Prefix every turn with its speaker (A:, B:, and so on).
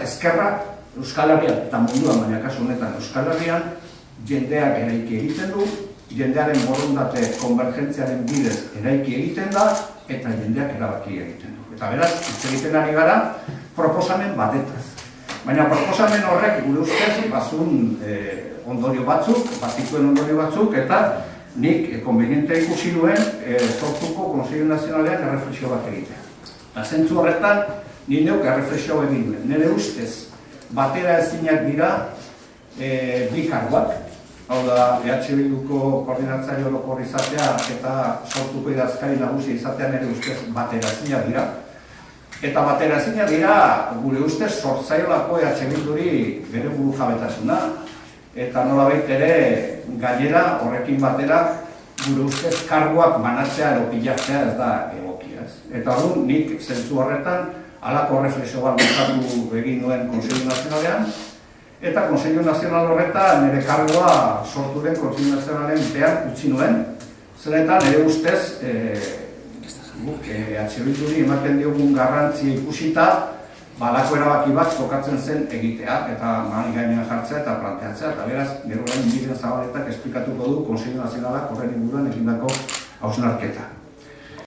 A: Ezkerra Euskal Herrian eta munduan, baina kasu honetan Euskal Herrian, jendeak eraiki egiten du, jendearen borondate konvergentziaren bidez eraiki egiten da, eta jendeak erabaki egiten du. Eta beraz, hitz egiten ari gara, proposamen batetaz. Baina proposamen horrek gure ustez bazun ondorio batzuk, bazituen ondorio batzuk, eta nik konbeniente ikusi nuen sortuko Konseillo Nazionalean erreflexio bat egitea. Zentzu horretan, ni neuk erreflexio egin duen. Nire ustez, batera ezinak dira bi karguak. Hau da, Bilduko koordinatzaile orokor izatea eta sortuko idazkari nagusia izatea nire ustez batera ezinak dira. Eta batera ezinak dira, gure ustez, sortzailako Bilduri bere buru jabetasuna. Eta nolabait ere, gainera, horrekin batera, gure ustez, karguak banatzea edo pilatzea ez da egokia. Eta hori, nik zentzu horretan, halako reflexio bat bultzatu egin nuen Konseillo Nazionalean, eta Konseillo Nazional horretan nire kargoa sortu den Konseillo Nazionalen pean utzi nuen, zenetan nire ustez Bilduri ematen diogun garrantzia ikusita, halako erabaki bat kokatzen zen egitea, eta mahai gainean jartzea eta planteatzea, eta beraz, gero orain Miren Zabaletak esplikatuko du Konseillo Nazionalak horren inguruan egindako hausnarketa.